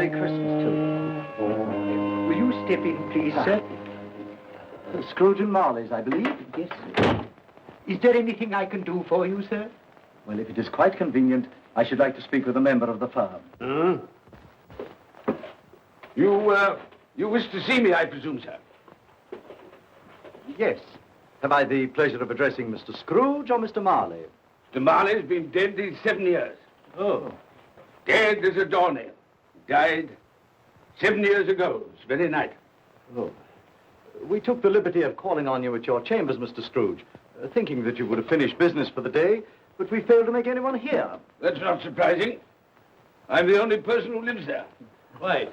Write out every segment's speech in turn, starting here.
Merry Christmas to you. Will you step in, please, sir? Scrooge and Marley's, I believe. Yes, sir. Is there anything I can do for you, sir? Well, if it is quite convenient, I should like to speak with a member of the firm. You wish to see me, I presume, sir? Yes. Have I the pleasure of addressing Mr. Scrooge or Mr. Marley? Mr. Marley's been dead these 7 years. Oh. Dead as a doornail. Died 7 years ago, this very night. Oh. We took the liberty of calling on you at your chambers, Mr. Scrooge, thinking that you would have finished business for the day, but we failed to make anyone here. That's not surprising. I'm the only person who lives there. Right.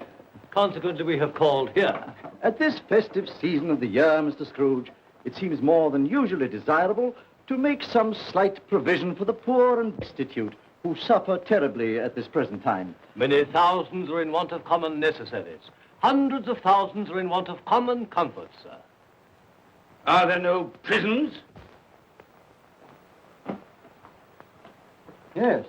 Consequently, we have called here. At this festive season of the year, Mr. Scrooge, it seems more than usually desirable to make some slight provision for the poor and destitute who suffer terribly at this present time. Many thousands are in want of common necessaries. Hundreds of thousands are in want of common comforts, sir. Are there no prisons? Yes,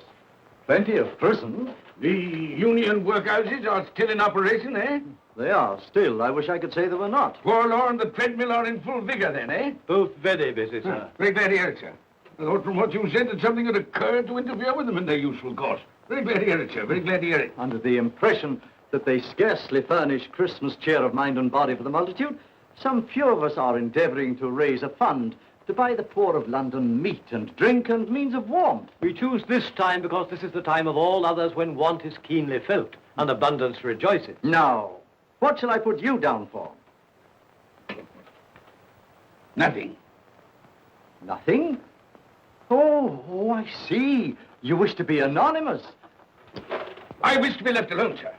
plenty of prisons. The union workhouses are still in operation, eh? They are still. I wish I could say they were not. Fowler and the treadmill are in full vigor then, eh? Both very busy, sir. Very glad to hear it, sir. I thought from what you said that something had occurred to interfere with them in their useful course. Very glad to hear it, sir. Very glad to hear it. Under the impression that they scarcely furnish Christmas cheer of mind and body for the multitude, some few of us are endeavoring to raise a fund to buy the poor of London meat and drink and means of warmth. We choose this time because this is the time of all others when want is keenly felt and abundance rejoices. Now, what shall I put you down for? Nothing. Nothing? Oh, I see. You wish to be anonymous. I wish to be left alone, sir.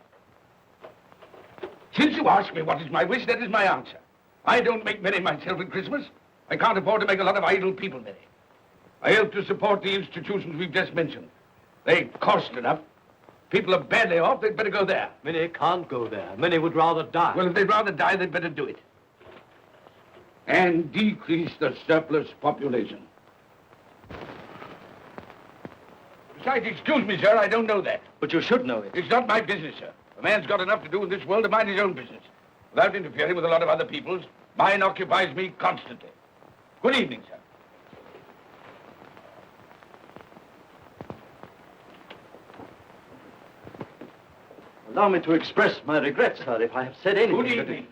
Since you ask me what is my wish, that is my answer. I don't make merry myself at Christmas. I can't afford to make a lot of idle people merry. I help to support the institutions we've just mentioned. They cost enough. People are badly off, they'd better go there. Many can't go there. Many would rather die. Well, if they'd rather die, they'd better do it. And decrease the surplus population. Besides, excuse me, sir, I don't know that. But you should know it. It's not my business, sir. A man's got enough to do in this world to mind his own business. Without interfering with a lot of other people's, mine occupies me constantly. Good evening, sir. Allow me to express my regrets, sir, if I have said anything. Good evening.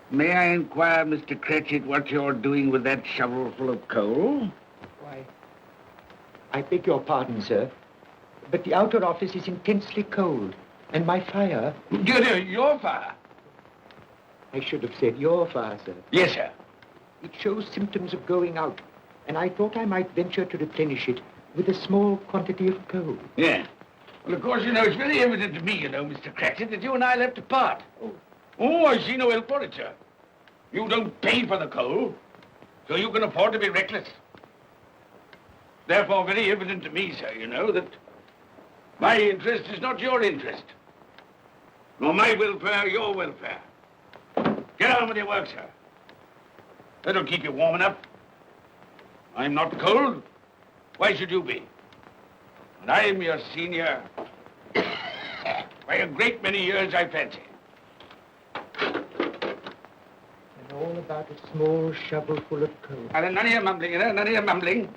May I inquire, Mr. Cratchit, what you're doing with that shovel full of coal? Why, I beg your pardon, sir, but the outer office is intensely cold, and my fire... Your fire? I should have said your fire, sir. Yes, sir. It shows symptoms of going out, and I thought I might venture to replenish it with a small quantity of coal. Yeah. Well, of course, it's very evident to me, Mr. Cratchit, that you and I left apart. Oh, I see no help for it, sir. You don't pay for the coal, so you can afford to be reckless. Therefore, very evident to me, sir, that my interest is not your interest. Nor my welfare, your welfare. Get on with your work, sir. That'll keep you warm enough. I'm not cold. Why should you be? And I'm your senior by a great many years, I fancy. All about a small shovel full of coal. None of your mumbling, none of your mumbling.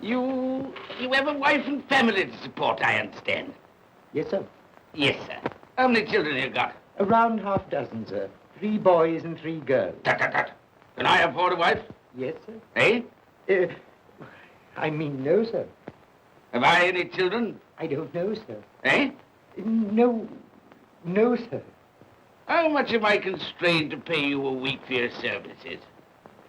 You have a wife and family to support, I understand. Yes, sir. Yes, sir. How many children have you got? Around half dozen, sir. 3 boys and 3 girls. Tut, tut, tut. Can I afford a wife? Yes, sir. Eh? I mean, no, sir. Have I any children? I don't know, sir. Eh? No, sir. How much am I constrained to pay you a week for your services?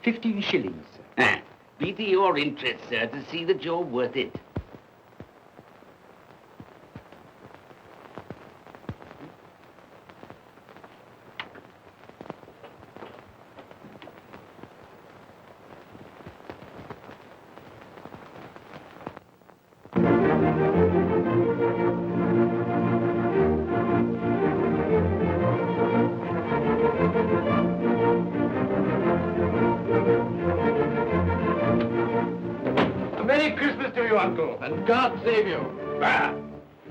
15 shillings, sir. Be to your interest, sir, to see that you're worth it. Merry Christmas to you, Uncle, and God save you. Bah!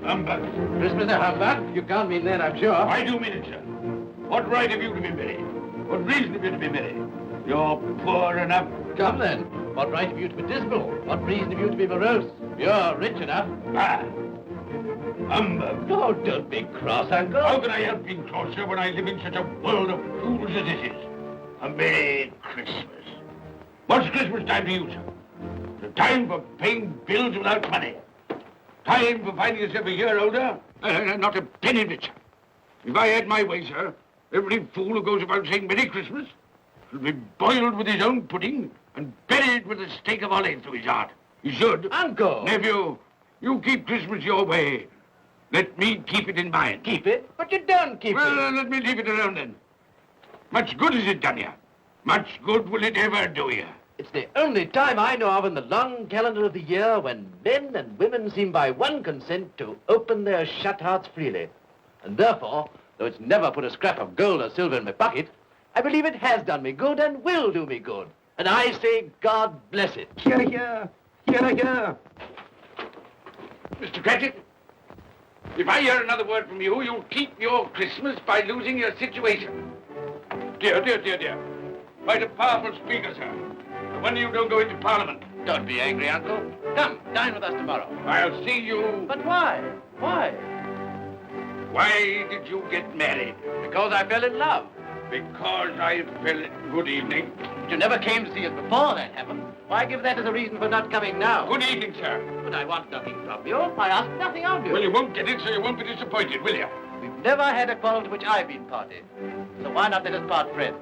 Humbug. Christmas a humbug? You can't mean that, I'm sure. I do mean it, sir. What right have you to be merry? What reason have you to be merry? You're poor enough. Come then. What right have you to be dismal? What reason have you to be morose? You're rich enough. Ah! Humbug. Oh, don't be cross, Uncle. How can I help being cross, sir, when I live in such a world of fools as this is? A Merry Christmas. What's Christmas time to you, sir? The time for paying bills without money. Time for finding yourself a year older? Not a penny richer. If I had my way, sir, every fool who goes about saying Merry Christmas should be boiled with his own pudding and buried with a stake of olive through his heart. He should. Uncle! Nephew, you keep Christmas your way. Let me keep it in mine. Keep it? But you don't keep Well, it. let me leave it alone then. Much good has it done you? Much good will it ever do you? It's the only time I know of in the long calendar of the year when men and women seem by one consent to open their shut hearts freely. And therefore, though it's never put a scrap of gold or silver in my pocket, I believe it has done me good and will do me good. And I say, God bless it. Hear, hear. Hear, hear. Mr. Cratchit, if I hear another word from you, you'll keep your Christmas by losing your situation. Dear, dear, dear, dear. Quite a powerful speaker, sir. No wonder you don't go into Parliament. Don't be angry, Uncle. Come, dine with us tomorrow. I'll see you... But why? Why? Why did you get married? Because I fell in love. Because I fell... Good evening. You never came to see us before that happened. Why give that as a reason for not coming now? Good evening, sir. But I want nothing from you. I ask nothing of you. Well, you won't get it, so you won't be disappointed, will you? We've never had a quarrel to which I've been party. So why not let us part friends?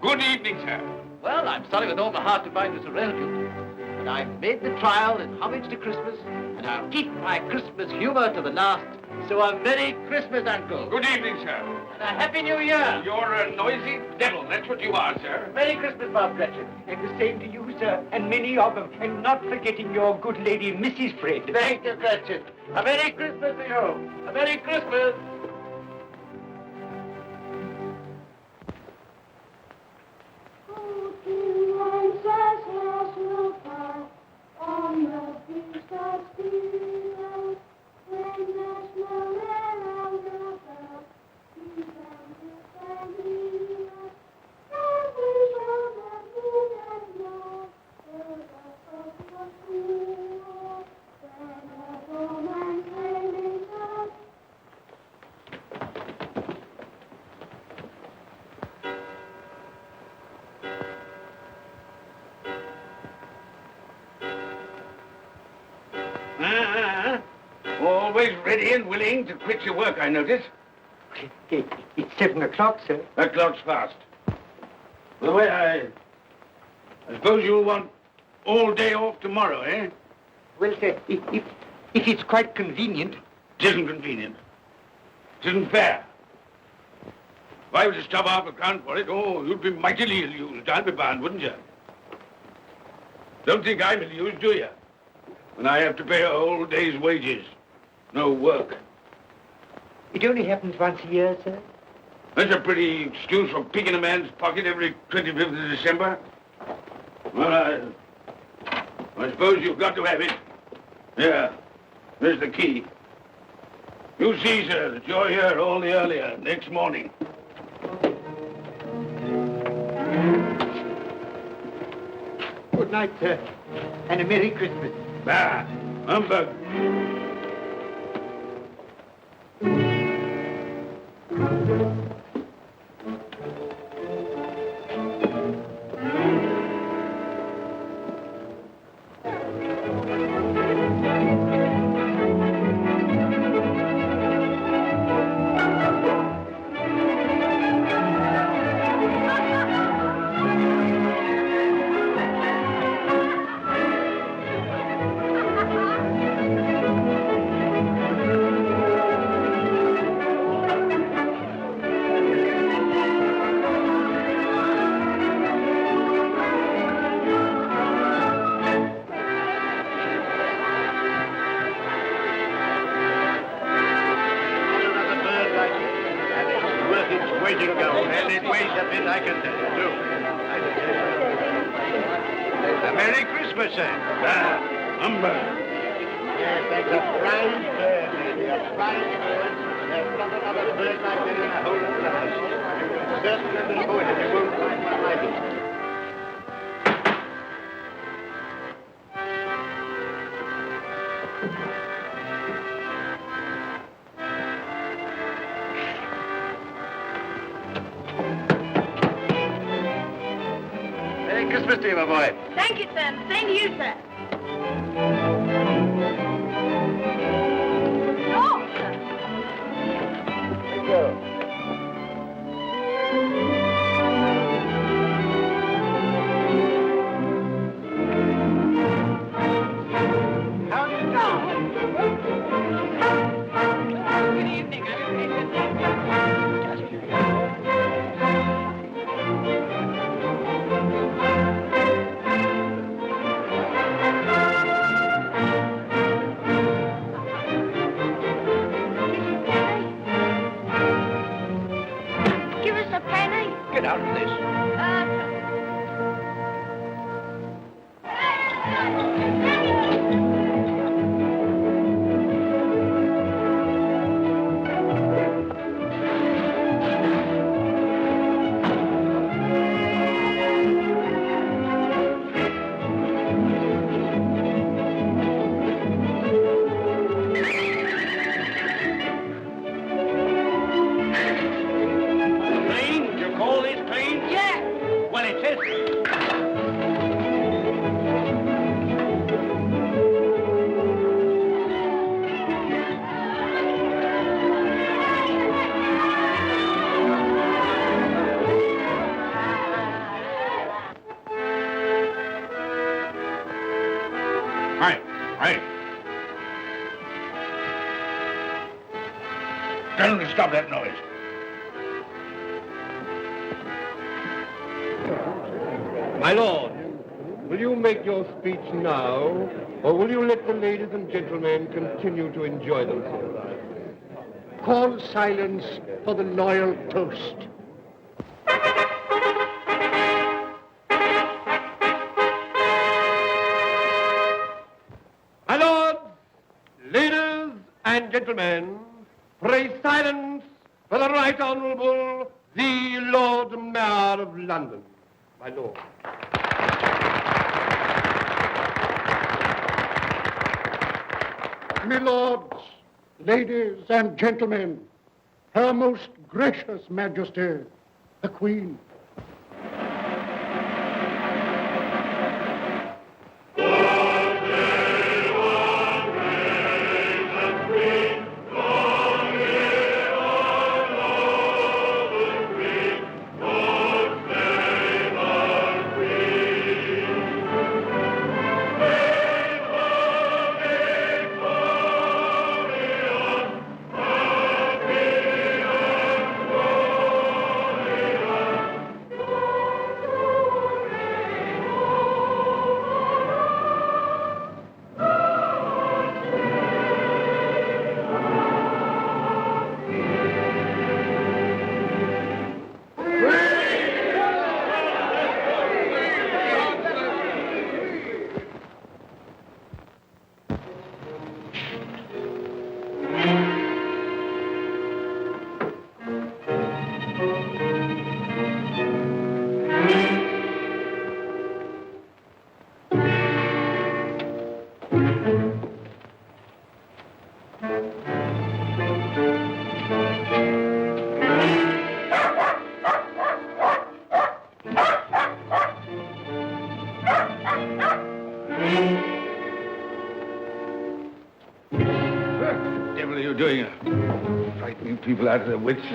Good evening, sir. Well, I'm sorry with all my heart to find you so relative. But I've made the trial in homage to Christmas, and I'll keep my Christmas humor to the last. So a Merry Christmas, Uncle. Good evening, sir. And a Happy New Year. You're a noisy devil, that's what you are, sir. Merry Christmas, Bob Cratchit. And the same to you, sir, and many of them. And not forgetting your good lady, Mrs. Fred. Thank you, Cratchit. A Merry Christmas to you. A Merry Christmas. Always ready and willing to quit your work, I notice. It's 7 o'clock, sir. That clock's fast. By the way, I suppose you'll want all day off tomorrow, eh? Well, sir, if it's quite convenient. It isn't convenient. It isn't fair. If I was to stop half a crown for it, oh, you'd be mightily ill-used, I'll be bound, wouldn't you? Don't think I'm ill-used, do you? When I have to pay a whole day's wages. No work. It only happens once a year, sir. That's a pretty excuse for picking a man's pocket every 25th of December. Well, I suppose you've got to have it. Yeah, there's the key. You see, sir, that you're here all the earlier next morning. Good night, sir, and a Merry Christmas. Bah, humbug. you go. And it weighs a bit, I can tell you, too. A Merry Christmas, sir. Humbug. Yes, that's a fine bird, lady, a fine bird. There's not another bird like that in the whole of the house. You will certainly have been born, and you won't find one like it. Merry Christmas to you, my boy. Thank you, sir. Same to you, sir. Oh, sir. Thank you. How do you do? Good evening. Give us a penny. Get out of this. Plain? You call this plain? Yeah. Well, it is. Right, right. Tell them to stop that noise. My lord, will you make your speech now, or will you let the ladies and gentlemen continue to enjoy themselves? Call silence for the loyal toast. My lords, ladies and gentlemen, pray silence for the Right Honourable the Lord Mayor of London. My lord. My lords, ladies and gentlemen, Her Most Gracious Majesty, the Queen. What the devil are you doing? Frightening people out of their wits.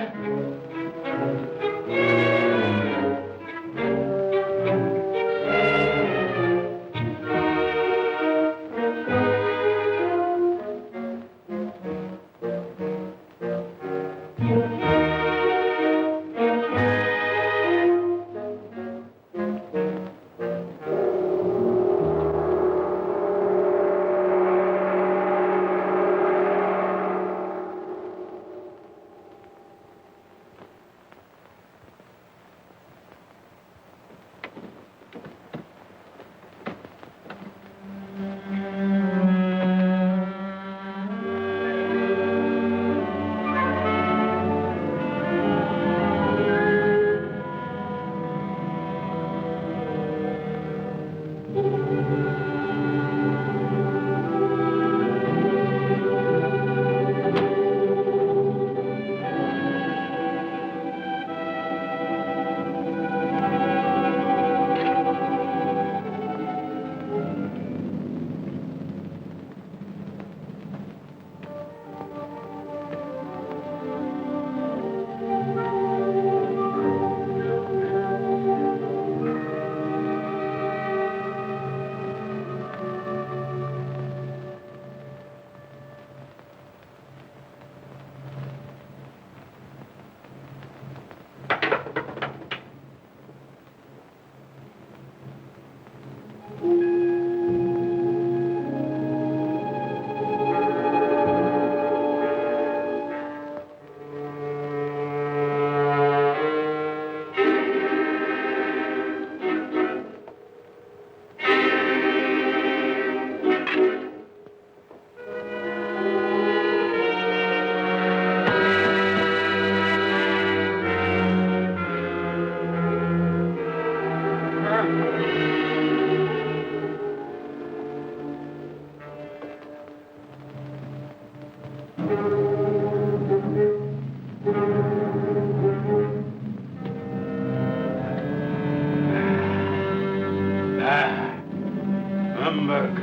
humbug.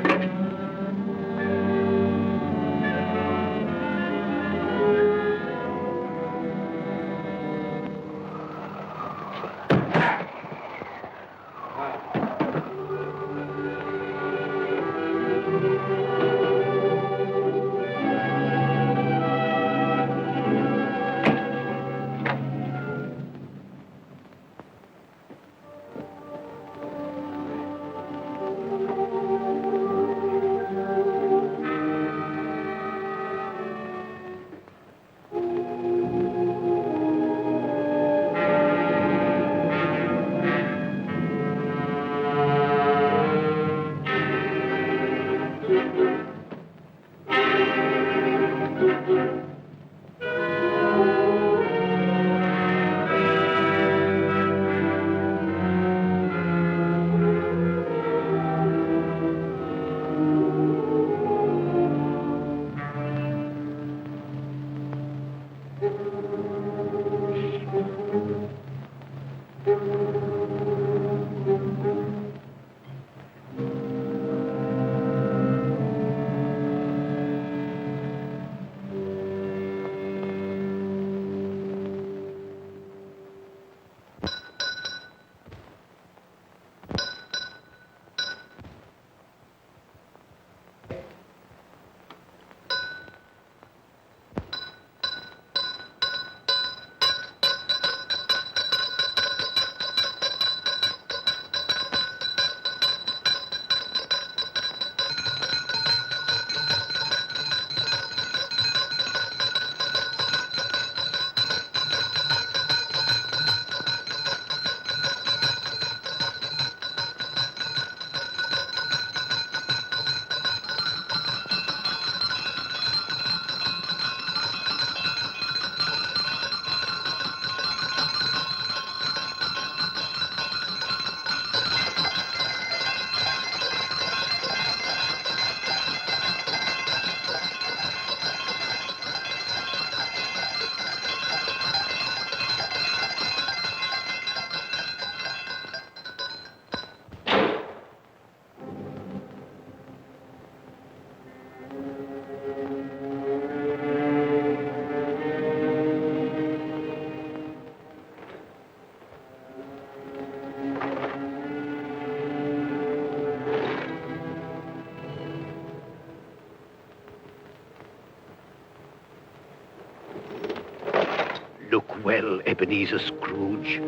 Look well, Ebenezer Scrooge,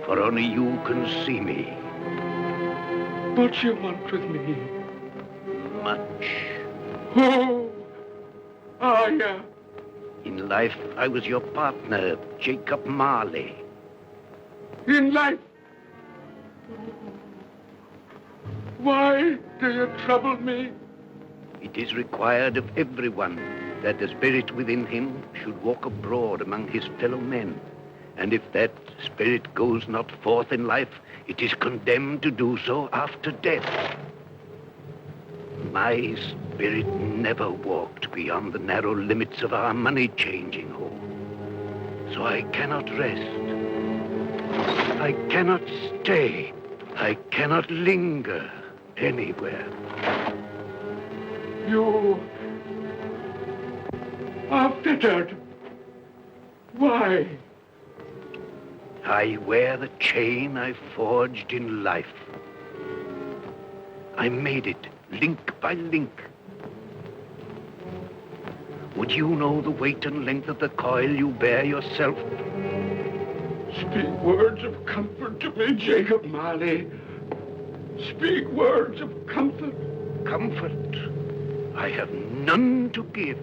for only you can see me. What you want with me? Much. Oh, yeah. In life, I was your partner, Jacob Marley. In life. Why do you trouble me? It is required of everyone that the spirit within him should walk abroad among his fellow men. And if that spirit goes not forth in life, it is condemned to do so after death. My spirit never walked beyond the narrow limits of our money-changing hall. So I cannot rest. I cannot stay. I cannot linger anywhere. You are fettered. Why? I wear the chain I forged in life. I made it link by link. Would you know the weight and length of the coil you bear yourself? Speak words of comfort to me, Jacob Marley. Speak words of comfort. Comfort? I have none to give.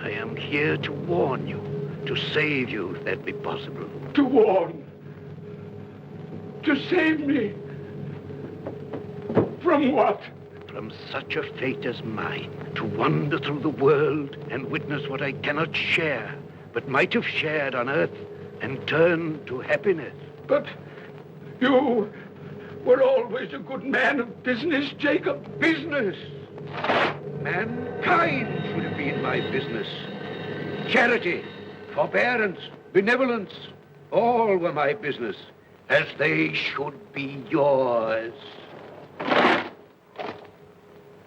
I am here to warn you, to save you, if that be possible. To warn. To save me. From what? From such a fate as mine, to wander through the world and witness what I cannot share, but might have shared on earth and turn to happiness. But you were always a good man of business, Jacob. Business? Mankind should have been my business. Charity, forbearance, benevolence, all were my business, as they should be yours.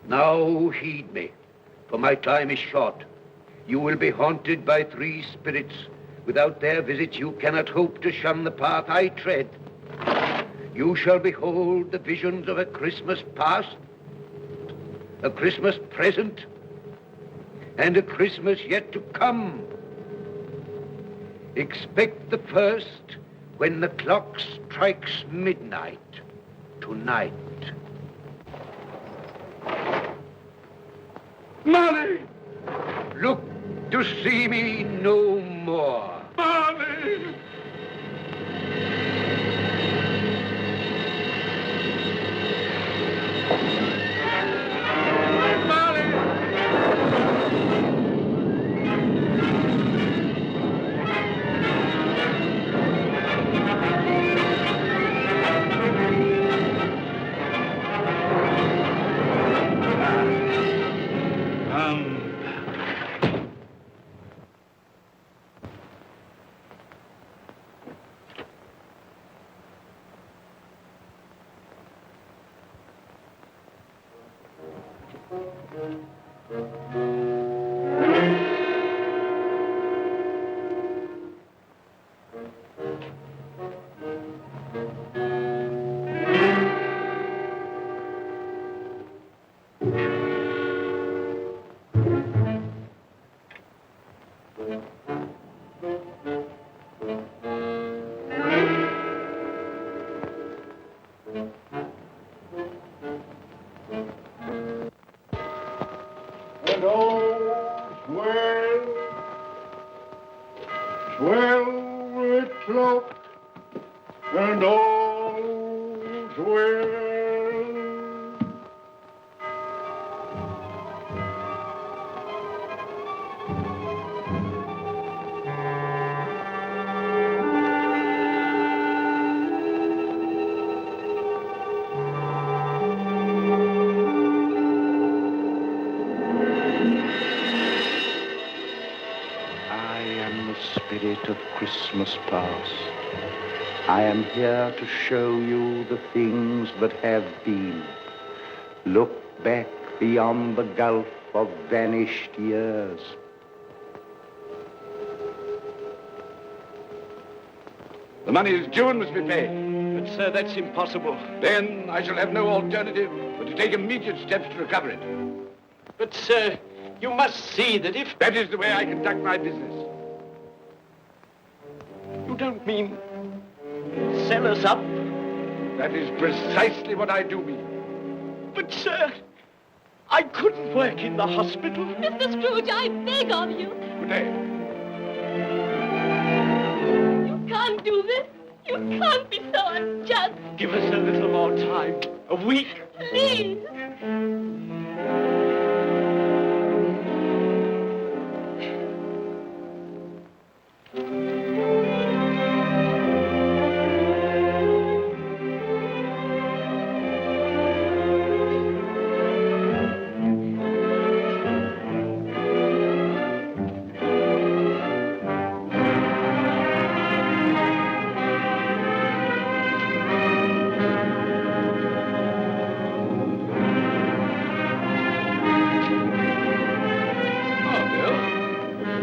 Now heed me, for my time is short. You will be haunted by 3 spirits. Without their visits, you cannot hope to shun the path I tread. You shall behold the visions of a Christmas past, a Christmas present, and a Christmas yet to come. Expect the first when the clock strikes midnight tonight. Molly! Look to see me no more. Molly! And all's well, with cloak, and all's well. Spirit of Christmas past, I am here to show you the things that have been. Look back beyond the gulf of vanished years. The money is due and must be paid. But, sir, that's impossible. Then I shall have no alternative but to take immediate steps to recover it. But, sir, you must see that if... That is the way I conduct my business. You don't mean sell us up? That is precisely what I do mean. But, sir, I couldn't work in the hospital. Mr. Scrooge, I beg of you. Good day. You can't do this. You can't be so unjust. Give us a little more time. A week. Please.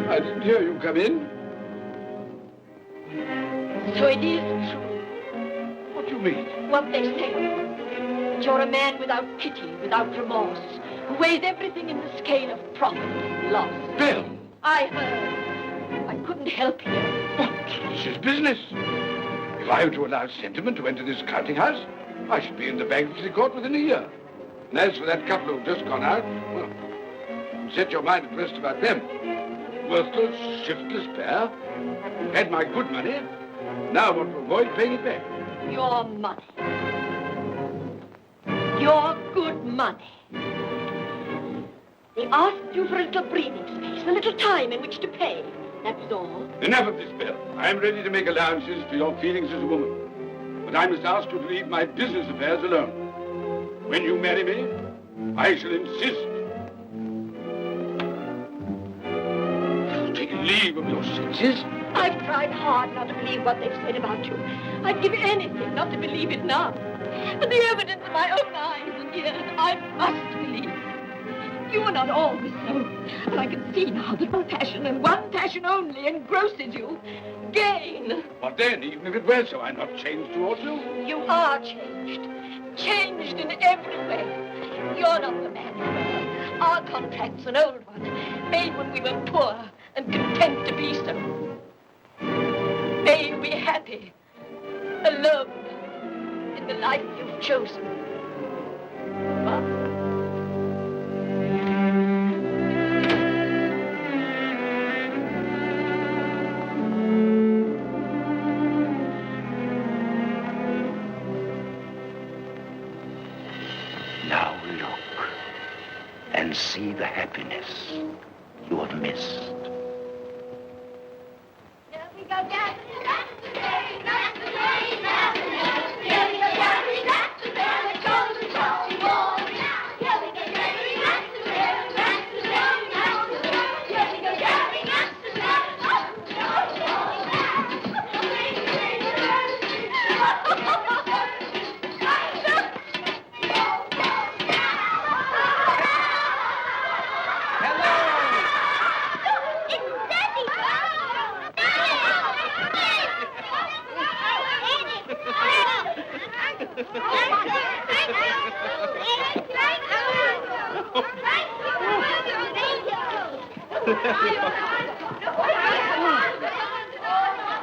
I didn't hear you come in. So it is true. What do you mean? What they say. That you're a man without pity, without remorse, who weighs everything in the scale of profit and loss. Bill! I heard. I couldn't help you. But this is business. If I were to allow sentiment to enter this counting house, I should be in the bankruptcy court within a year. And as for that couple who've just gone out, well, set your mind at rest about them. Worthless, shiftless pair. Who had my good money, now want to avoid paying it back. Your money. Your good money. They asked you for a little breathing space, a little time in which to pay. That was all. Enough of this, Bill. I am ready to make allowances for your feelings as a woman. But I must ask you to leave my business affairs alone. When you marry me, I shall insist. Take leave of your senses. I've tried hard not to believe what they've said about you. I'd give anything not to believe it now. But the evidence of my own eyes and ears, I must believe. You are not always so. And I can see now that one passion and one passion only engrosses you. Gain. What then? Even if it were so, I'm not changed towards you. You are changed. Changed in every way. You're not the man you were. Our contract's an old one, made when we were poor and content to be so. May you be happy, alone, in the life you've chosen. Now look and see the happiness you have missed. Here we go, Dad.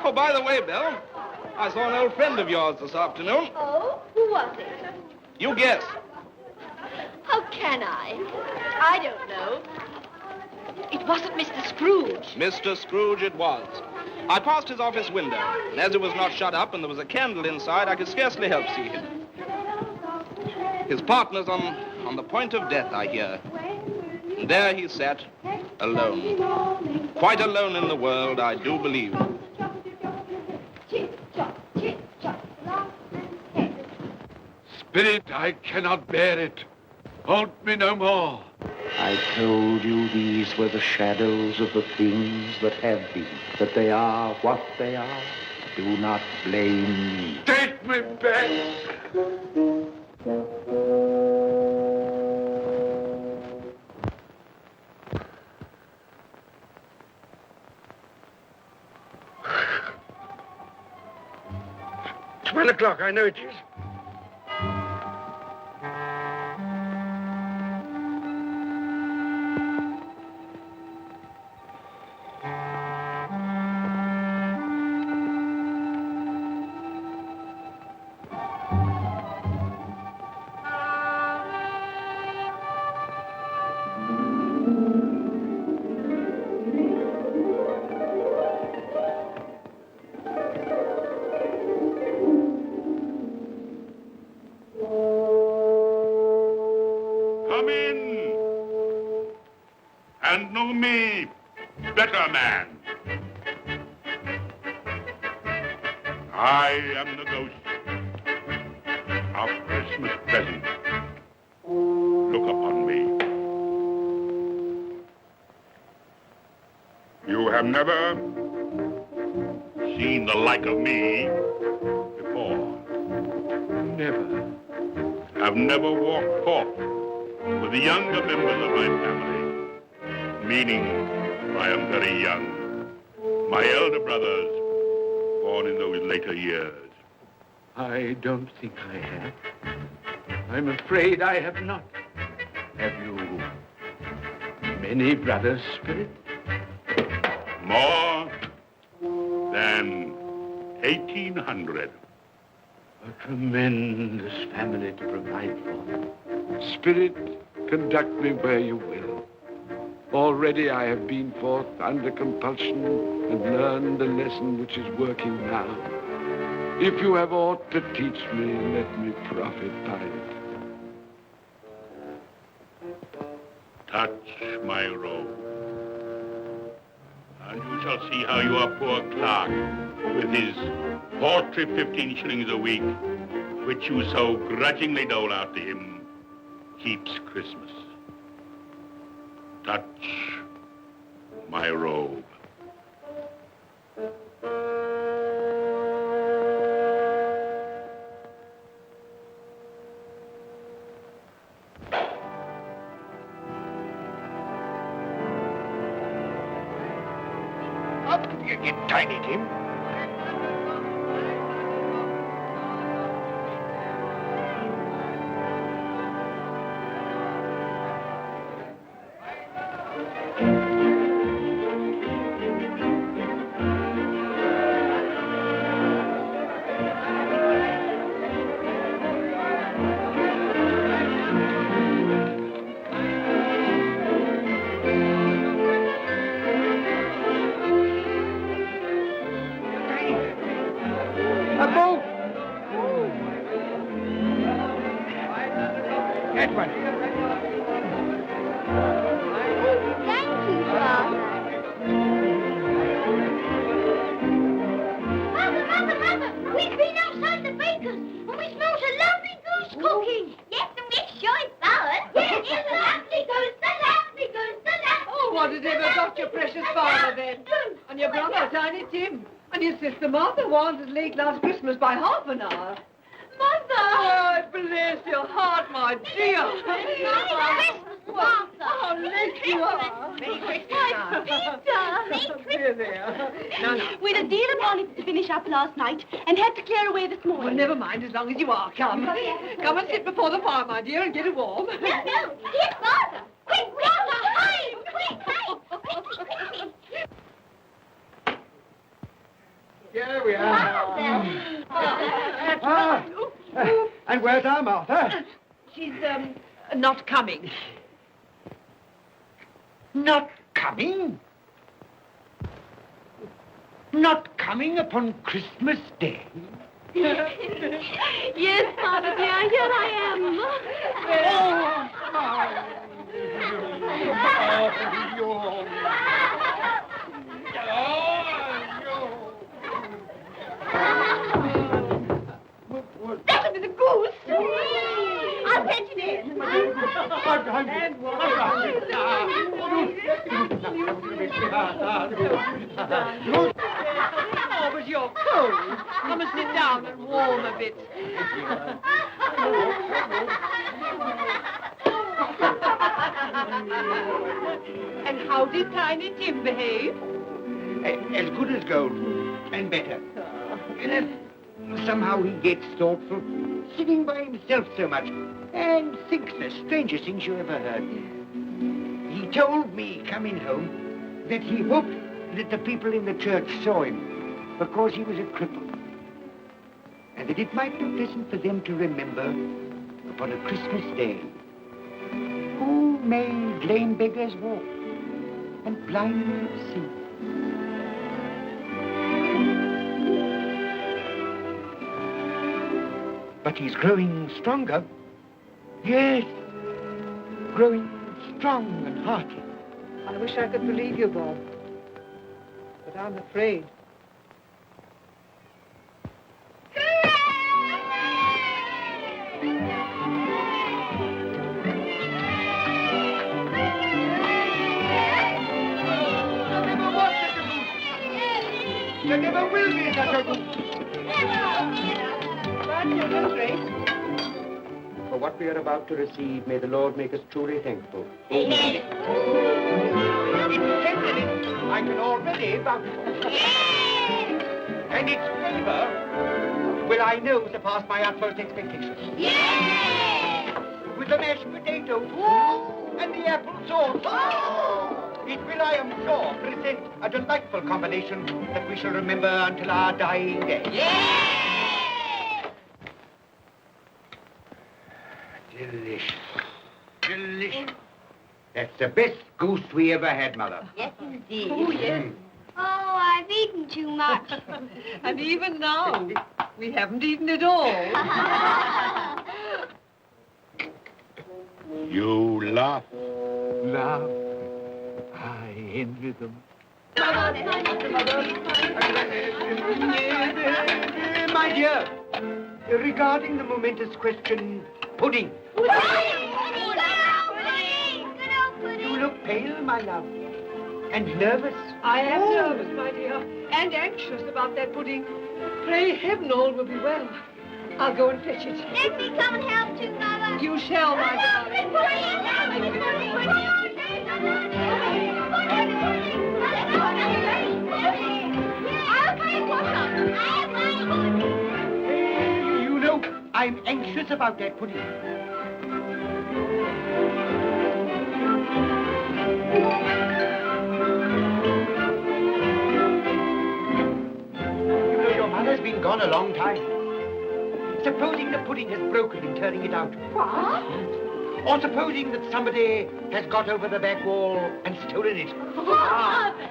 Oh, by the way, Bill, I saw an old friend of yours this afternoon. Oh, who was it? You guess. How can I? I don't know. It wasn't Mr. Scrooge. Mr. Scrooge it was. I passed his office window, and as it was not shut up and there was a candle inside, I could scarcely help see him. His partner's on the point of death, I hear. And there he sat, alone. Quite alone in the world, I do believe. Spirit, I cannot bear it. Haunt me no more. I told you these were the shadows of the things that have been, that they are what they are. Do not blame me. Take me back. It's 1 o'clock, I know it is. Come in and know me, better man. I am the ghost of Christmas present. Look upon me. You have never seen the like of me before. Never. I've never walked forth with the younger members of my family, meaning I am very young. My elder brothers, born in those later years. I don't think I have. I'm afraid I have not. Have you many brothers, Spirit? More than 1,800. A tremendous family to provide for. Spirit, conduct me where you will. Already I have been forth under compulsion and learned the lesson which is working now. If you have aught to teach me, let me profit by it. Touch my robe, and you shall see how your poor clerk, with his paltry 15 shillings a week, which you so grudgingly dole out to him, keeps Christmas. Touch my robe. get Tiny Tim. That one. Thank you, Father. Mother, we've been outside the baker's and we smelled a lovely goose cooking. Yes, and we're sure it's ours. Yes, it's a lovely goose, the lovely goose, the lovely Oh, what has ever got your precious father then? And your brother, Tiny Tim. And your sister Martha was as late last Christmas by half an hour. Mother! Oh, bless your heart, my dear. Merry Christmas, Martha. How late you are. Merry Christmas, Peter. There, there. No. We'd a deal of olives to finish up last night and had to clear away this morning. Well, never mind, as long as you are. Come. Come and sit before the fire, my dear, and get it warm. No. Here's Martha. Quick, Martha, hide. Quick, hide. Here we are. And where's our Martha? She's, not coming. Not coming? Not coming upon Christmas Day? Yes, Father dear, here I That'll be the goose. I'll fetch it in. Oh, but you're cold. Come and sit down and warm a bit. And how did Tiny Tim behave? As good as gold, and better. And somehow he gets thoughtful, sitting by himself so much, and thinks the strangest things you ever heard. He told me, coming home, that he hoped that the people in the church saw him, because he was a cripple. And that it might be pleasant for them to remember, upon a Christmas day, who made lame beggars walk, and blind men see. But he's growing stronger. Yes, growing strong and hearty. I wish I could believe you, Bob. But I'm afraid. There never will be such a goose. For what we are about to receive, may the Lord make us truly thankful. Amen. Its tenderness I can already vouch for. And its flavor will I know surpass my utmost expectations. With the mashed potato and the apple sauce. It will, I am sure, present a delightful combination that we shall remember until our dying day. Delicious. Delicious. That's the best goose we ever had, Mother. Yes, indeed. Oh, yes. Oh, I've eaten too much. And even now, we haven't eaten it all. You laugh. Love. I envy them. My dear, regarding the momentous question, pudding. You look pale, my love, and nervous. I am nervous, my dear, and anxious about that pudding. Pray heaven all will be well. I'll go and fetch it. Let me come and help too, Mother. You shall, my darling. I'm anxious about that pudding. You know, your mother's been gone a long time. Supposing the pudding has broken in turning it out. What? Or supposing that somebody has got over the back wall and stolen it. Father!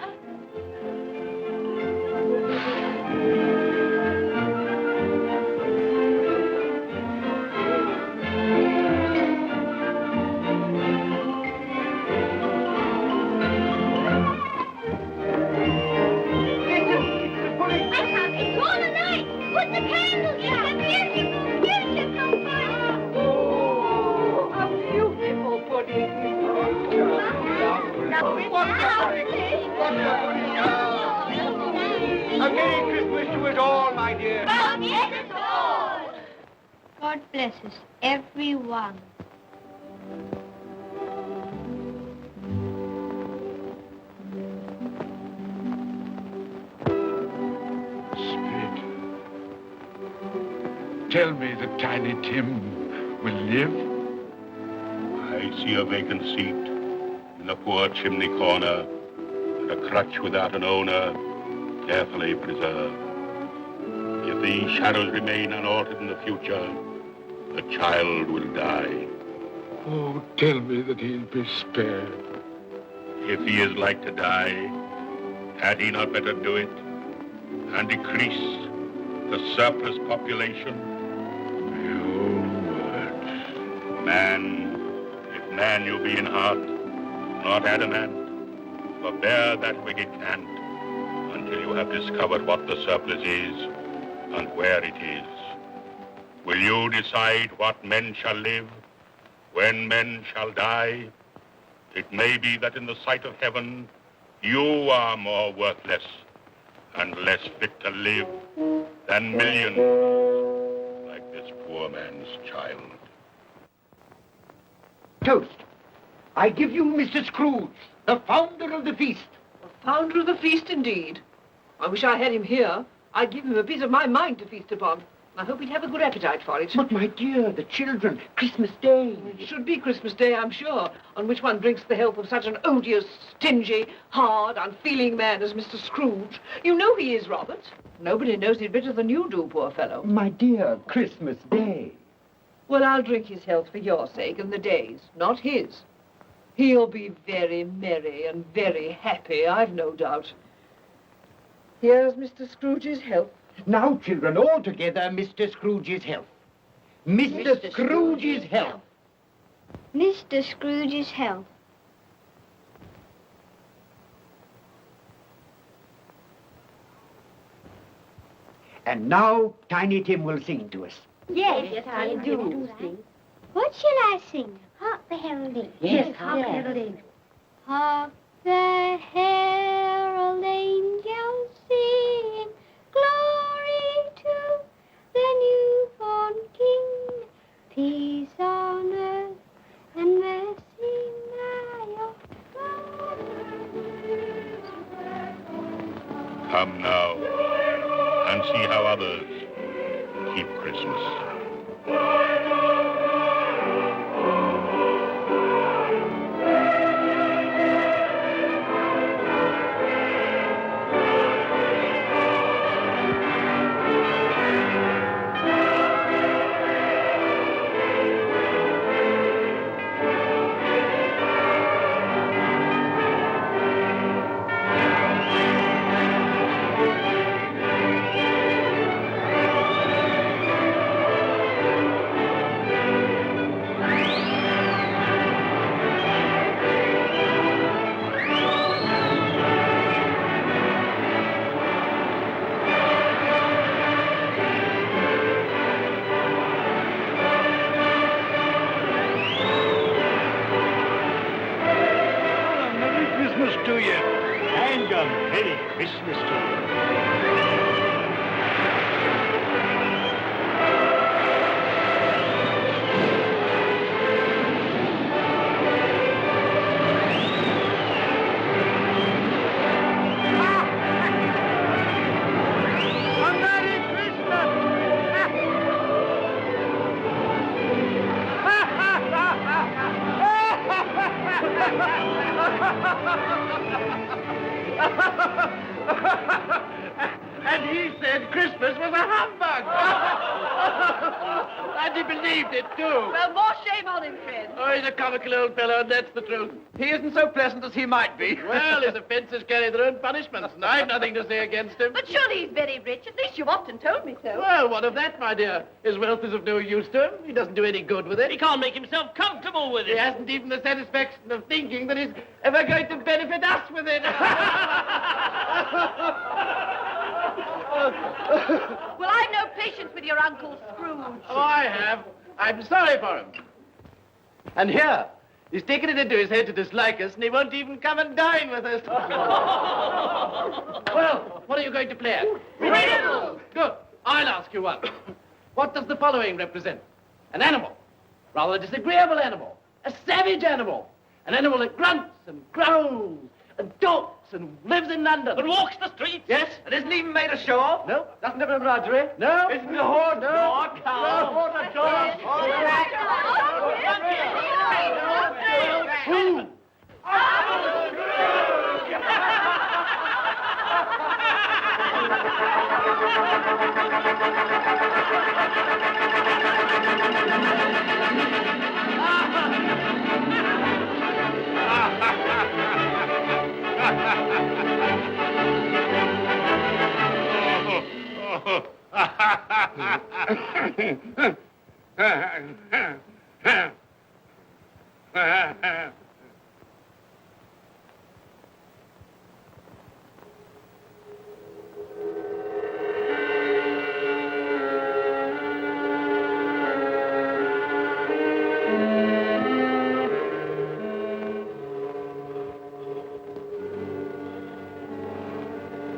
A Merry Christmas to us all, my dear. God bless us, everyone. Spirit, tell me that Tiny Tim will live. I see a vacant seat in the poor chimney corner, and a crutch without an owner, carefully preserved. If these shadows remain unaltered in the future, the child will die. Oh, tell me that he'll be spared. If he is like to die, had he not better do it and decrease the surplus population? Your words. Man, if man you be in heart, not adamant, forbear that wicked cant until you have discovered what the surplus is and where it is. Will you decide what men shall live, when men shall die? It may be that in the sight of heaven, you are more worthless and less fit to live than millions like this poor man's child. Toast. I give you Mr. Scrooge, the founder of the feast. The founder of the feast, indeed. I wish I had him here. I'd give him a piece of my mind to feast upon. I hope he'd have a good appetite for it. But, my dear, the children, Christmas Day. It should be Christmas Day, I'm sure, on which one drinks the health of such an odious, stingy, hard, unfeeling man as Mr. Scrooge. You know he is, Robert. Nobody knows it better than you do, poor fellow. My dear, Christmas Day. Well, I'll drink his health for your sake and the day's, not his. He'll be very merry and very happy, I've no doubt. Here's Mr. Scrooge's health. Now, children, all together, Mr. Scrooge's health. Mr. Scrooge's health. Mr. Scrooge's health. And now, Tiny Tim will sing to us. Yes, I do. What shall I sing? Hark the heralding. Yes, hark the heralding. Hark the herald angels sing, glory to the newborn King, peace on earth and mercy nigh of God. Come now and see how others keep Christmas. To you. And a Merry Christmas to you. And he said Christmas was a humbug. And he believed it, too. Well, more shame on him, friend. Oh, he's a comical old fellow, and that's the truth. He isn't so pleasant as he might be. Well, his offences carry their own punishments, and I've nothing to say against him. But surely he's very rich. At least you've often told me so. Well, what of that, my dear? His wealth is of no use to him. He doesn't do any good with it. He can't make himself comfortable with He it. hasn't even the satisfaction of thinking that he's ever going to benefit us with it. Well, I've no patience with your Uncle Scrooge. Oh, I have. I'm sorry for him. And here, he's taken it into his head to dislike us, and he won't even come and dine with us. Well, what are you going to play at? Riddles. Good. I'll ask you one. What does the following represent? An animal. Rather a disagreeable animal. A savage animal. An animal that grunts and growls and talks and lives in London. But walks the streets. Yes. And isn't even made ashore. No. Doesn't have a menagerie. No. Isn't a horse No. nor a cow. No. Not a dog. Who?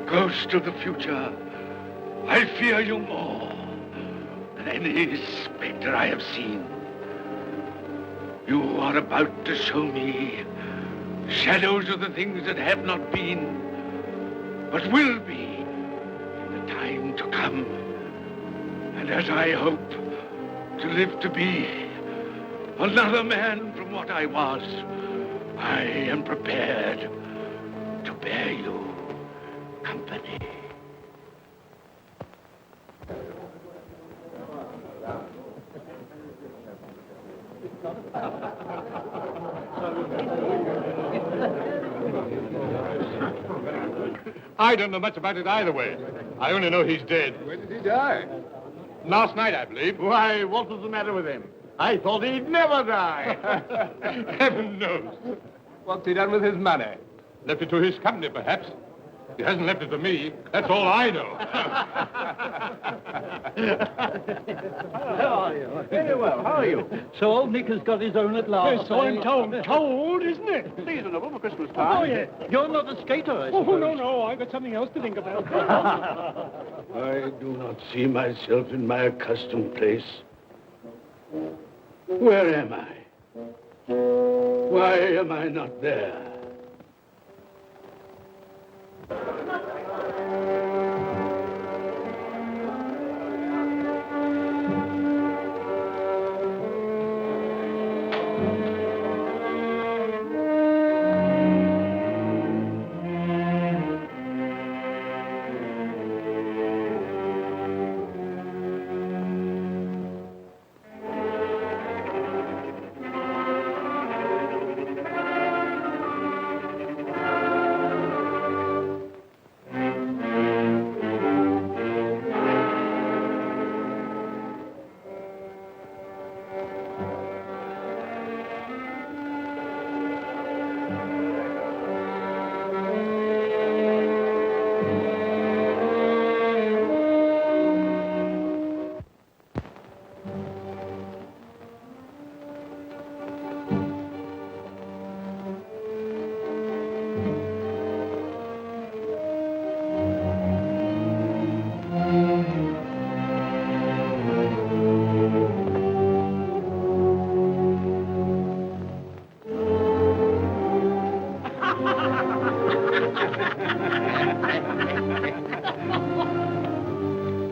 Ghost of the future, I fear you more than any spectre I have seen. You are about to show me shadows of the things that have not been, but will be in the time to come. And as I hope to live to be another man from what I was, I am prepared to bear you company. I don't know much about it either way. I only know he's dead. Where did he die? Last night, I believe. Why, what was the matter with him? I thought he'd never die. Heaven knows. What's he done with his money? Left it to his company, perhaps. He hasn't left it to me. That's all I know. How are you? Very well. How are you? So old Nick has got his own at last. Yes, so I'm told. Told, isn't it? Seasonable for Christmas time. Oh, yeah. You're not a skater, I suppose. No. I've got something else to think about. I do not see myself in my accustomed place. Where am I? Why am I not there?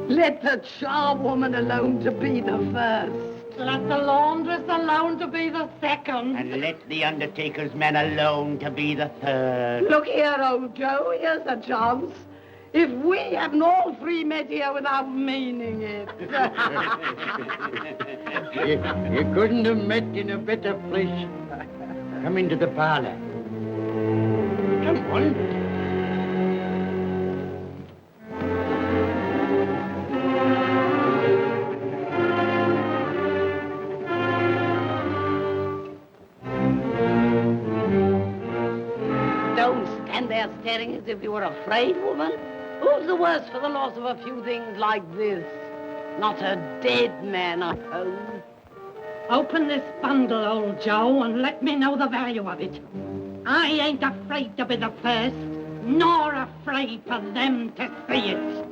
Let the charwoman alone to be the first. Let the laundress alone to be the second. And let the undertaker's man alone to be the third. Look here, old Joe, here's a chance. If we haven't all three met here without meaning it. You couldn't have met in a better place. Come into the parlor. Come on. Don't stand there staring as if you were afraid, woman. Who's the worse for the loss of a few things like this? Not a dead man, I hope. Open this bundle, old Joe, and let me know the value of it. I ain't afraid to be the first, nor afraid for them to see it.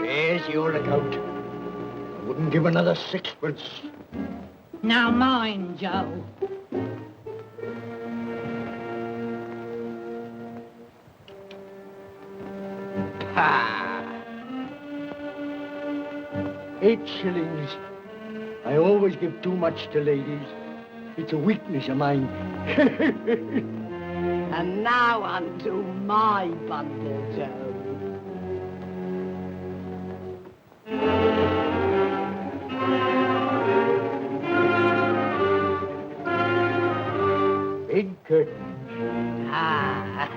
There's your account. I wouldn't give another sixpence. Now mind, Joe. Ah. 8 shillings. I always give too much to ladies. It's a weakness of mine. And now unto my bundle, Joe. Bed curtains. Ah,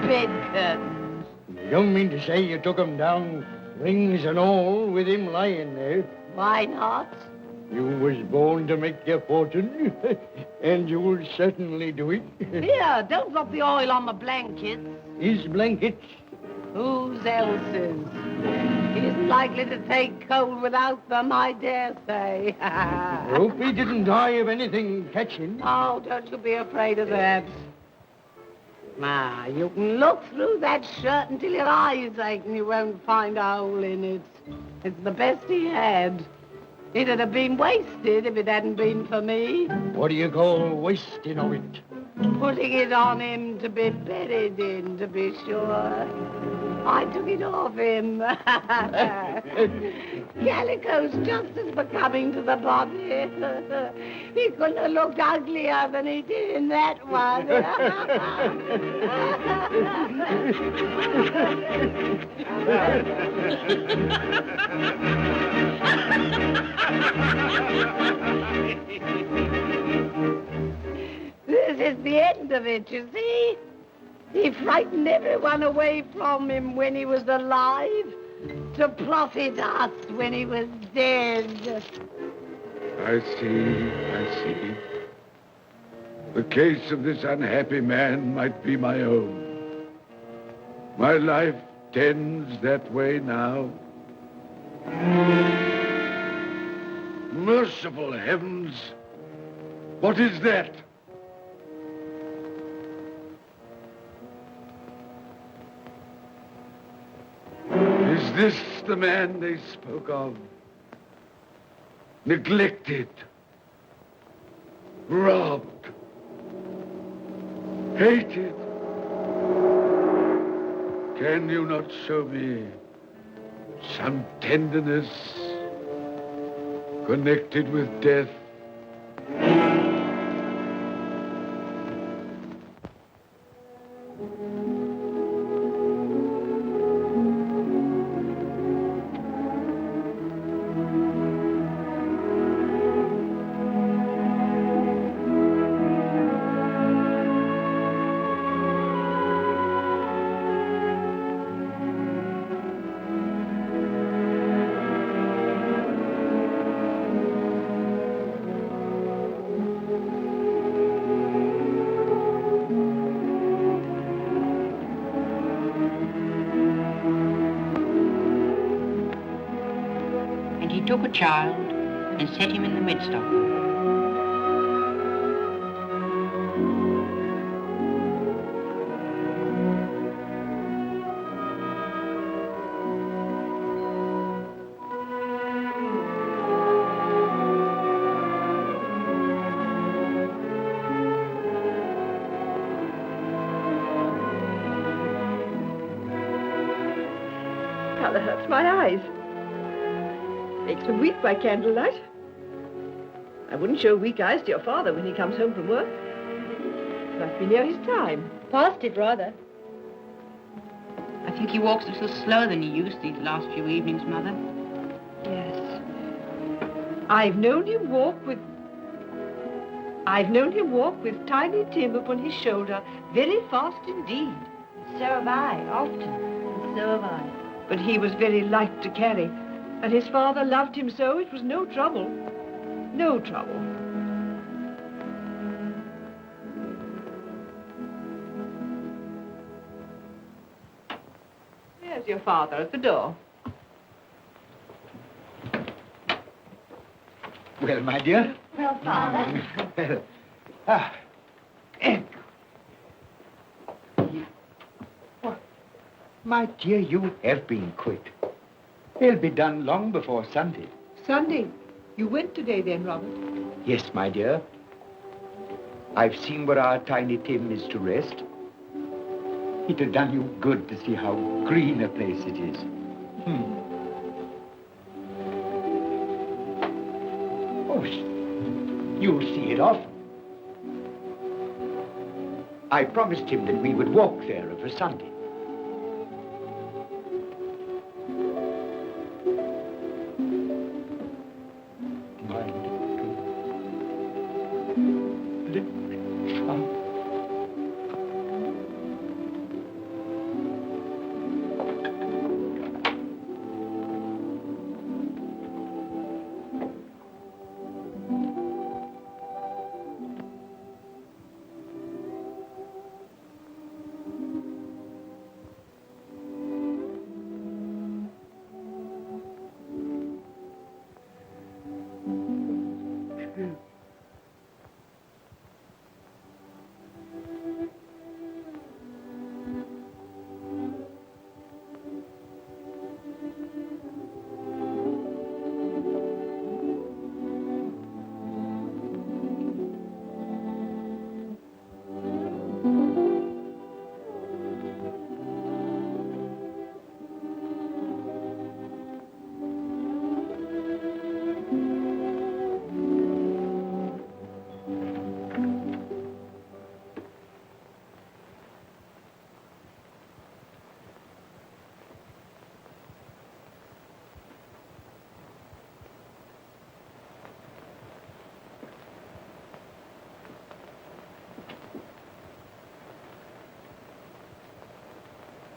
bed curtains. You don't mean to say you took 'em down, rings and all, with him lying there? Why not? You was born to make your fortune, and you'll certainly do it. Here, don't drop the oil on the blankets. His blankets? Whose else's? He isn't likely to take cold without them, I dare say. Hope he didn't die of anything catching. Oh, don't you be afraid of that. Now, you can look through that shirt until your eyes ache and you won't find a hole in it. It's the best he had. It'd have been wasted if it hadn't been for me. What do you call wasting of it? Putting it on him to be buried in, to be sure. I took it off him. Calico's just as becoming to the body. He couldn't have looked uglier than he did in that one. This is the end of it, you see. He frightened everyone away from him when he was alive to profit us when he was dead. I see. The case of this unhappy man might be my own. My life tends that way now. Merciful heavens! What is that? Is this the man they spoke of? Neglected, robbed, hated. Can you not show me some tenderness connected with death? Took a child and set him in the midst of them. rather hurts my eyes. Makes me weep by candlelight. I wouldn't show weak eyes to your father when he comes home from work. Must be near his time. Past it, rather. I think he walks a little slower than he used these last few evenings, Mother. Yes. I've known him walk with Tiny Tim upon his shoulder very fast indeed. So have I, often. So have I. But he was very light to carry, and his father loved him so it was no trouble. No trouble. There's your father at the door. Well, my dear. Well, Father. My dear, you have been quick. They'll be done long before Sunday. Sunday. You went today then, Robert? Yes, my dear. I've seen where our Tiny Tim is to rest. It had done you good to see how green a place it is. Oh, you'll see it often. I promised him that we would walk there of a Sunday.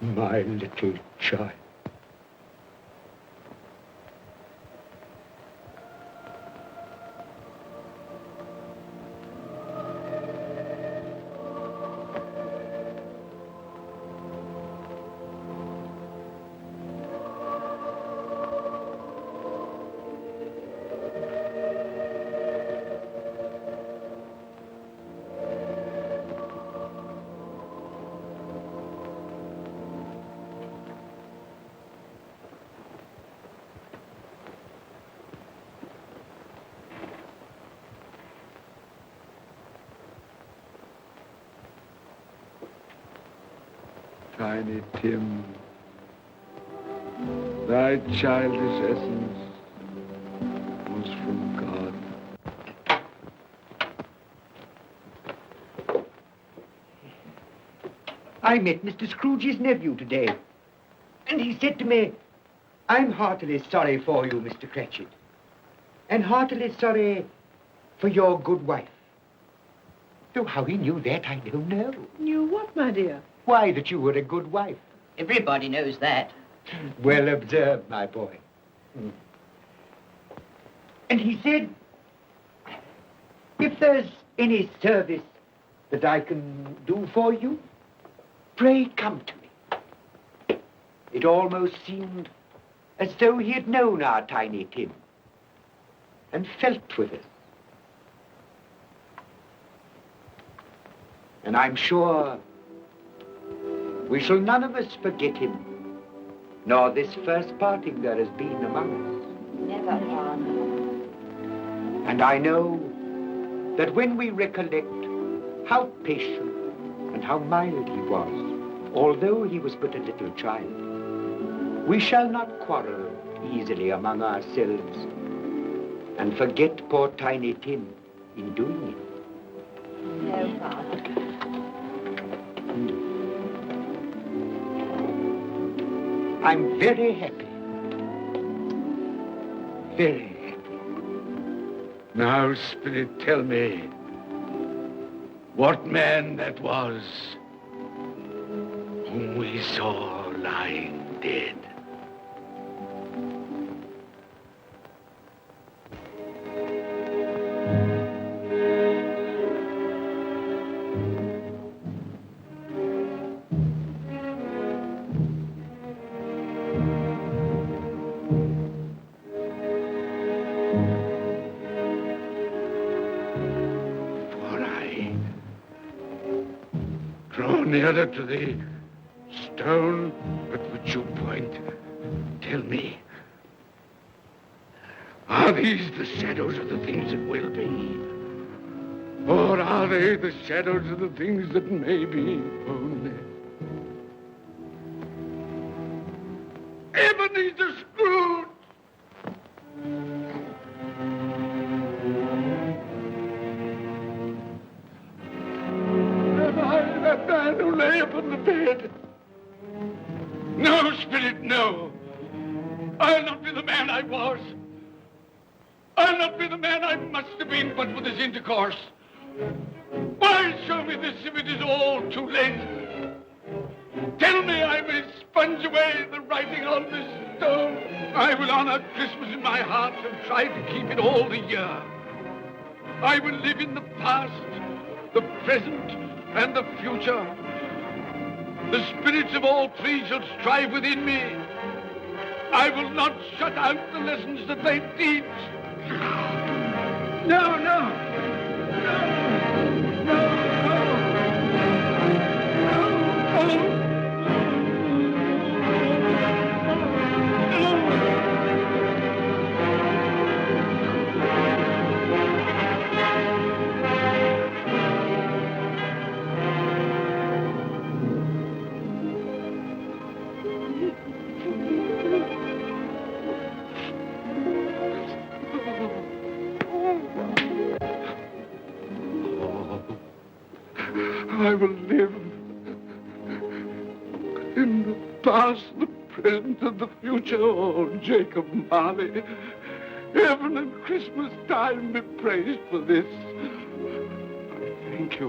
My little child. Tiny Tim, thy childish essence was from God. I met Mr. Scrooge's nephew today, and he said to me, I'm heartily sorry for you, Mr. Cratchit, and heartily sorry for your good wife. Though how he knew that, I don't know. Knew what, my dear? Why, that you were a good wife. Everybody knows that. Well observed, my boy. And he said, if there's any service that I can do for you, pray come to me. It almost seemed as though he had known our Tiny Tim and felt with us. And I'm sure we shall none of us forget him, nor this first parting there has been among us. Never, Father. And I know that when we recollect how patient and how mild he was, although he was but a little child, We shall not quarrel easily among ourselves and forget poor Tiny Tim in doing it. No, Father. I'm very happy. Very happy. Now, Spirit, tell me what man that was whom we saw lying dead. Nearer to the stone at which you point. Tell me, are these the shadows of the things that will be? Or are they the shadows of the things that may be only? Ebenezer Scrooge! That man who lay upon the bed. No, Spirit, no. I'll not be the man I was. I'll not be the man I must have been but for this intercourse. Why show me this if it is all too late? Tell me I may sponge away the writing on this stone. I will honor Christmas in my heart and try to keep it all the year. I will live in the past, the present, and the future. The spirits of all three shall strive within me. I will not shut out the lessons that they teach. No, no. No, no, no. No, no. I will live in the past, the present, and the future. Oh, Jacob Marley, heaven and Christmas time be praised for this. I thank you.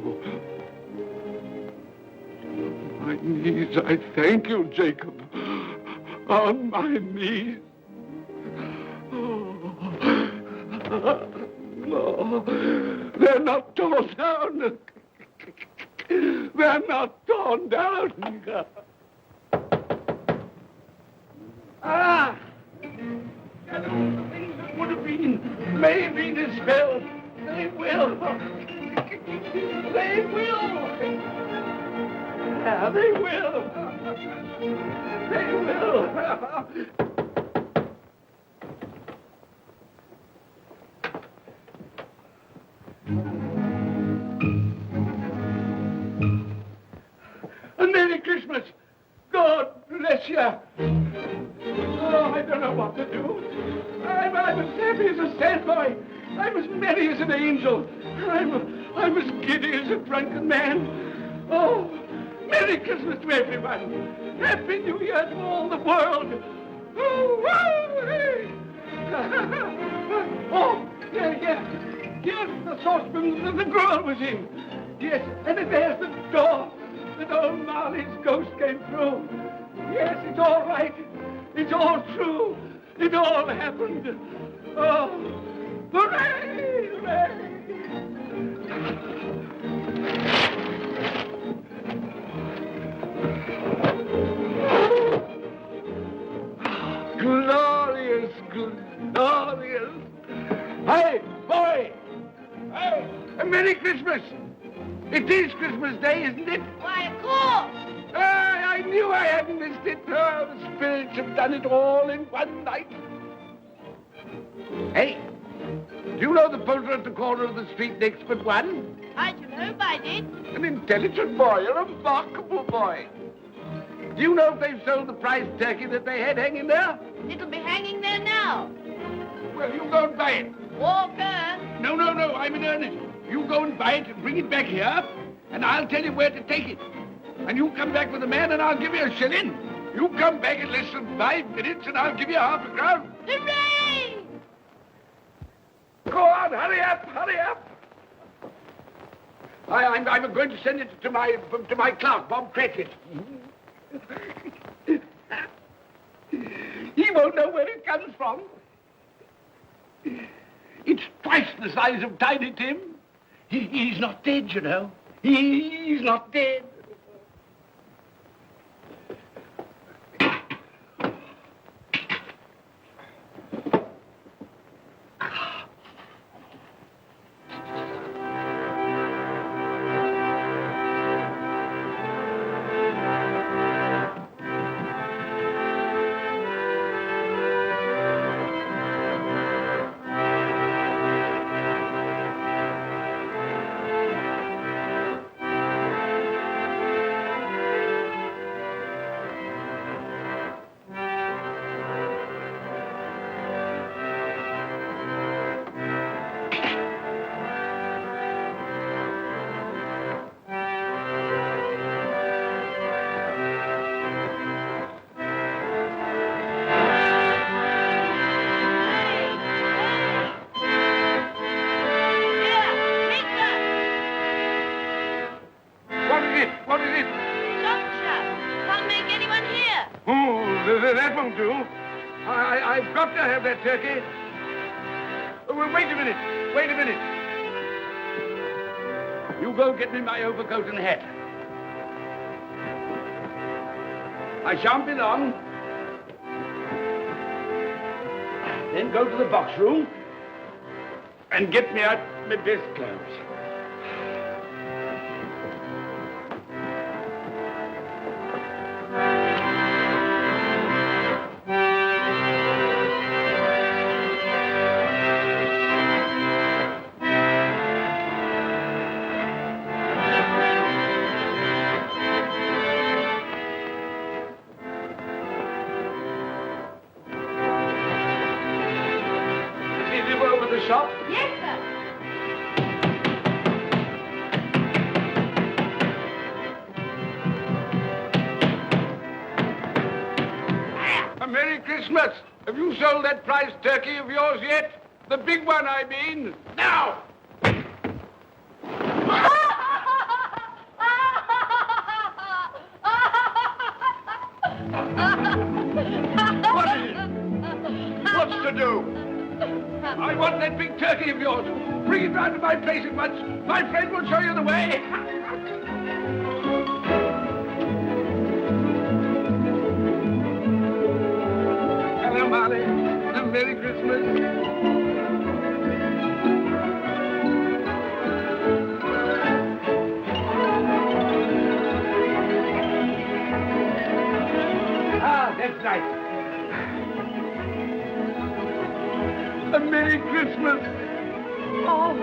On my knees, I thank you, Jacob. On my knees. Oh, they're not torn down. They're not torn down. Ah! Shadows of things that would have been may be dispelled. They will. They will. Yeah, they will. They will. Merry Christmas! God bless you! Oh, I don't know what to do. I'm as happy as a sandboy. I'm as merry as an angel. I'm as giddy as a drunken man. Oh, Merry Christmas to everyone. Happy New Year to all the world. Oh, wow, hey. Oh, yeah. Here's the saucepan that the girl was in. Yes, and there's the door. That old Marley's ghost came through. Yes, it's all right. It's all true. It all happened. Oh, hooray! Hooray! Glorious, glorious. Hey, boy! Hey, a Merry Christmas! It is Christmas Day, isn't it? Why, of course. I knew I hadn't missed it. Oh, the spirits have done it all in one night. Hey, do you know the poulterer at the corner of the street next but one? I don't know, I did. An intelligent boy, a remarkable boy. Do you know if they've sold the prize turkey that they had hanging there? It'll be hanging there now. Well, you go and buy it. Walker. No, I'm in earnest. You go and buy it and bring it back here, and I'll tell you where to take it. And you come back with the man, and I'll give you a shilling. You come back in less than 5 minutes, and I'll give you half a crown. Hooray! Go on, hurry up. I'm going to send it to my clerk, Bob Cratchit. He won't know where it comes from. It's twice the size of Tiny Tim. He's not dead, you know. He's not dead. That won't do. I've got to have that turkey. Well, wait a minute. You go get me my overcoat and hat. I shan't be long. Then go to the box room and get me out my best clothes. Shop? Yes, sir. A Merry Christmas. Have you sold that prize turkey of yours yet? The big one, I mean. Now! What is it? What's to do? I want that big turkey of yours. Bring it round to my place at once. My friend will show you the way. Hello, Molly. And Merry Christmas. Ah, that's nice. A Merry Christmas. Oh.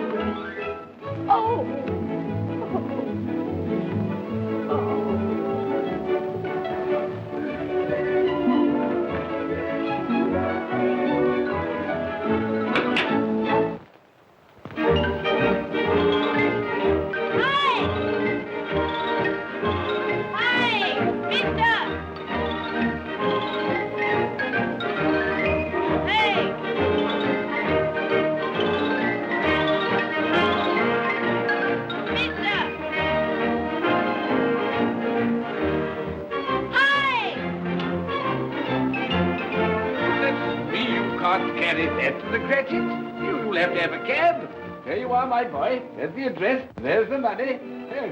Carry that to the Cratchits. You'll have to have a cab. There you are, my boy. There's the address. There's the money. Yes.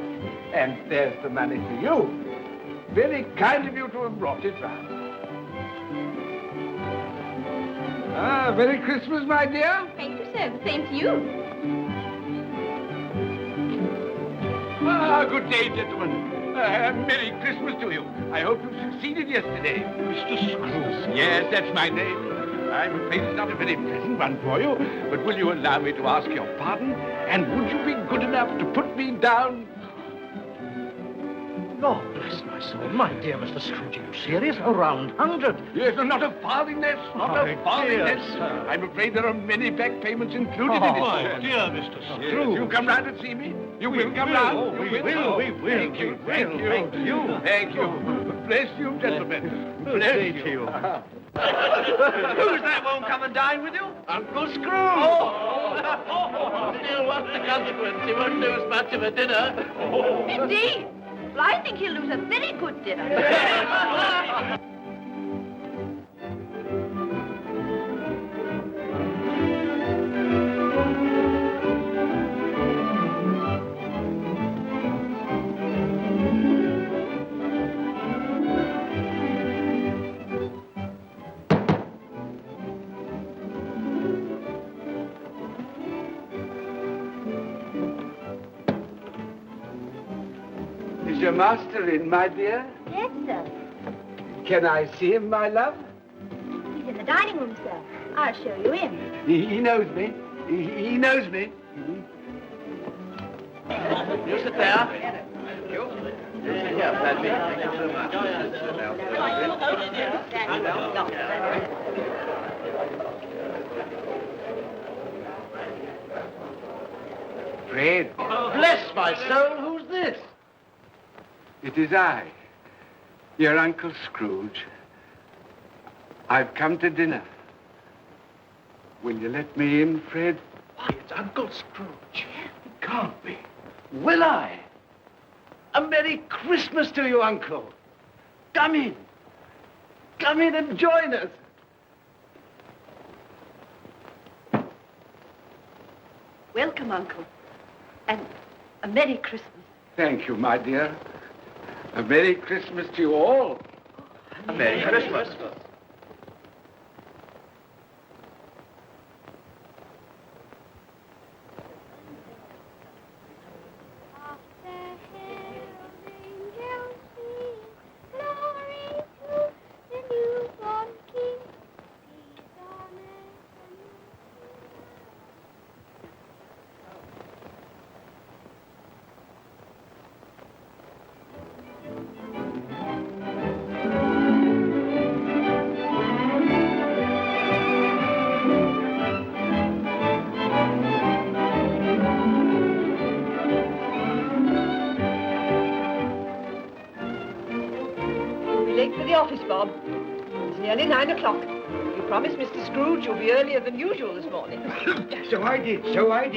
And there's the money for you. Very kind of you to have brought it round. Ah, Merry Christmas, my dear. Thank you, sir. The same to you. Ah, good day, gentlemen. Merry Christmas to you. I hope you succeeded yesterday. Mr. Scrooge. Yes, that's my name. I'm afraid it's not a very pleasant one for you, but will you allow me to ask your pardon? And would you be good enough to put me down? Lord bless my soul. My dear Mr. Scrooge, are you serious? A round 100. Yes, not a farthing less. Not My a farthing dear less. sir. I'm afraid there are many back payments included in Oh, it. my sir. dear Mr. Yes, Scrooge. you come round and see me. You We will come will. round. Oh, You we will. We will. Thank you. We Thank will. you. Thank you. Thank you. Bless you, gentlemen. Bless Thank you. you. Who's that won't come and dine with you? Uncle Scrooge! Still, what's the consequence? He won't lose much of a dinner. Indeed. Well, I think he'll lose a very good dinner. Is your master in, my dear? Yes, sir. Can I see him, my love? He's in the dining room, sir. I'll show you in. He knows me. He knows me. You sit there. Thank you. Here, Paddy. Thank you so much. Fred, Bless my soul, who's this? it is I, your Uncle Scrooge. I've come to dinner. Will you let me in, Fred? Why, it's Uncle Scrooge. It can't be. Will I? A Merry Christmas to you, Uncle. Come in. Come in and join us. Welcome, Uncle. And a Merry Christmas. Thank you, my dear. A Merry Christmas to you all. A Merry Christmas. Late for the office, Bob. It's nearly 9 o'clock. You promised Mr. Scrooge you'll be earlier than usual this morning. So I did. Thank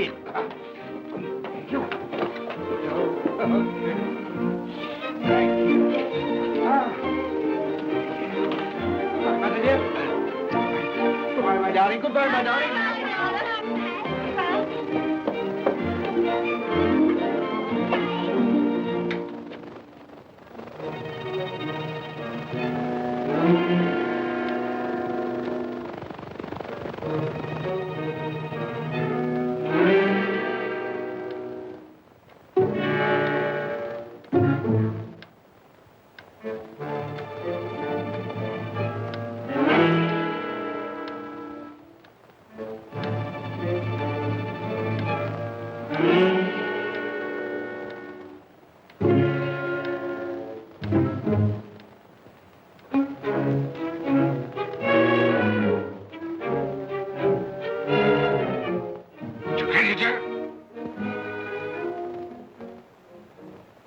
you. Mother dear. Goodbye, my darling. Goodbye, my darling.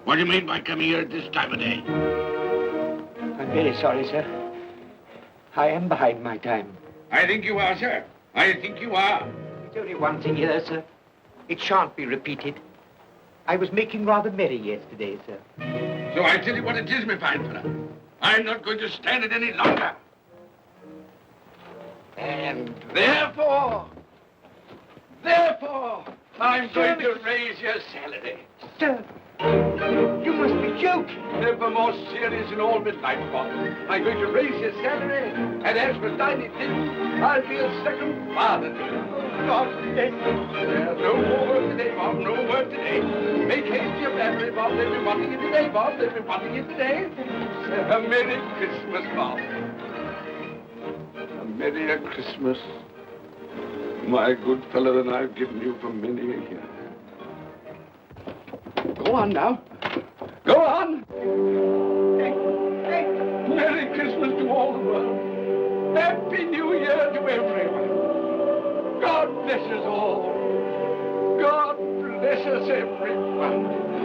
What do you mean by coming here at this time of day? I'm very sorry, sir. I am behind my time. I think you are, sir. I think you are. There's only one thing here, sir. It shan't be repeated. I was making rather merry yesterday, sir. So I tell you what it is, my fine fellow. I'm not going to stand it any longer. And therefore, I'm going to raise your salary. Sir, you must be joking. Never more serious in all my life, Bob. I'm going to raise your salary, and as for dining things, I'll be a second father to you. God bless you. No more work today, Bob. No work today. Make haste to your family, Bob. They'll be wanting you today, Bob. They'll be wanting you today. A Merry Christmas, Bob. A Merry Christmas, my good fellow, than I've given you for many a year. Go on now. Go on. Merry Christmas to all the world. Happy New Year to everyone. God bless us all. God bless us everyone.